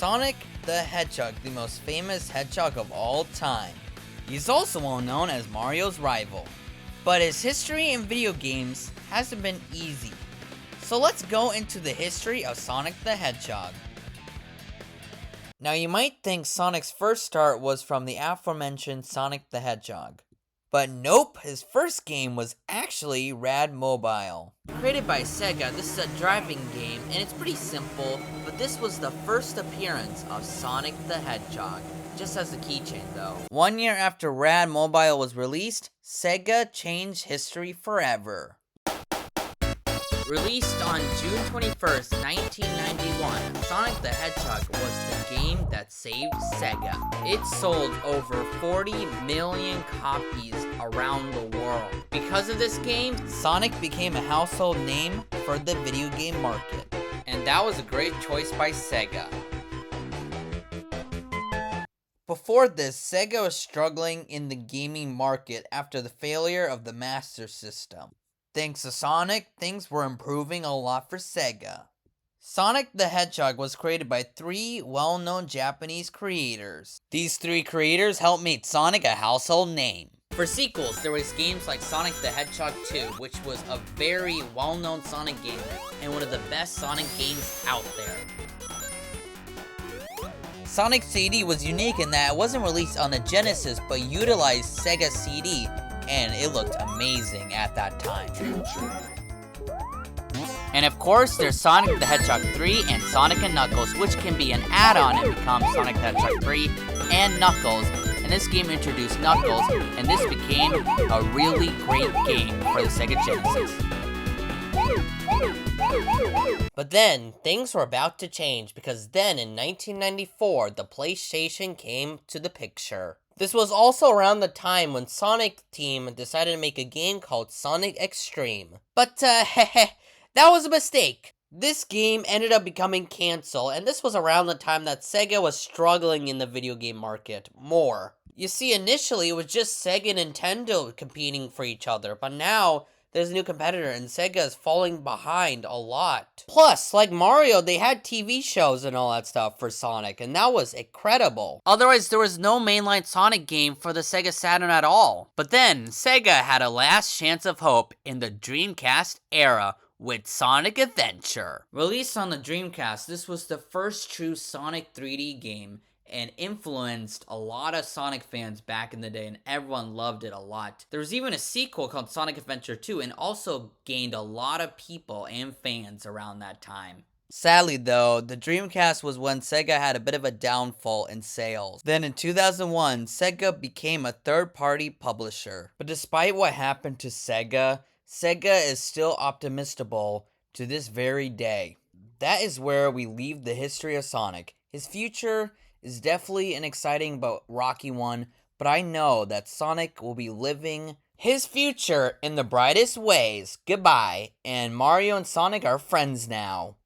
Sonic the Hedgehog, the most famous hedgehog of all time. He's also well known as Mario's rival. But his history in video games hasn't been easy. So let's go into the history of Sonic the Hedgehog. Now you might think Sonic's first start was from the aforementioned Sonic the Hedgehog. But nope, his first game was actually Rad Mobile. Created by Sega, this is a driving game and it's pretty simple, but this was the first appearance of Sonic the Hedgehog. Just as a keychain though. 1 year after Rad Mobile was released, Sega changed history forever. Released on June 21st, 1991, Sonic the Hedgehog was the game that saved Sega. It sold over 40 million copies around the world. Because of this game, Sonic became a household name for the video game market. And that was a great choice by Sega. Before this, Sega was struggling in the gaming market after the failure of the Master System. Thanks to Sonic, things were improving a lot for Sega. Sonic the Hedgehog was created by 3 well-known Japanese creators. These 3 creators helped make Sonic a household name. For sequels, there was games like Sonic the Hedgehog 2, which was a very well-known Sonic game and one of the best Sonic games out there. Sonic CD was unique in that it wasn't released on the Genesis but utilized Sega CD, and it looked amazing at that time. And of course, there's Sonic the Hedgehog 3 and Sonic & Knuckles, which can be an add-on and become Sonic the Hedgehog 3 and Knuckles. And this game introduced Knuckles, and this became a really great game for the Sega Genesis. But then, things were about to change, because then in 1994, the PlayStation came to the picture. This was also around the time when Sonic Team decided to make a game called Sonic X-treme. But, that was a mistake. This game ended up becoming canceled, and this was around the time that Sega was struggling in the video game market more. You see, initially it was just Sega and Nintendo competing for each other, but now there's a new competitor and Sega is falling behind a lot. Plus, like Mario, they had TV shows and all that stuff for Sonic, and that was incredible. Otherwise, there was no mainline Sonic game for the Sega Saturn at all. But then, Sega had a last chance of hope in the Dreamcast era with Sonic Adventure. Released on the Dreamcast, this was the first true Sonic 3D game and influenced a lot of Sonic fans back in the day, and everyone loved it a lot. There was even a sequel called Sonic Adventure 2, and also gained a lot of people and fans around that time. Sadly though, the Dreamcast was when Sega had a bit of a downfall in sales. Then in 2001, Sega became a third-party publisher. But despite what happened to Sega, Sega is still optimistable to this very day. That is where we leave the history of Sonic. His future is definitely an exciting but rocky one, but I know that Sonic will be living his future in the brightest ways. Goodbye, and Mario and Sonic are friends now.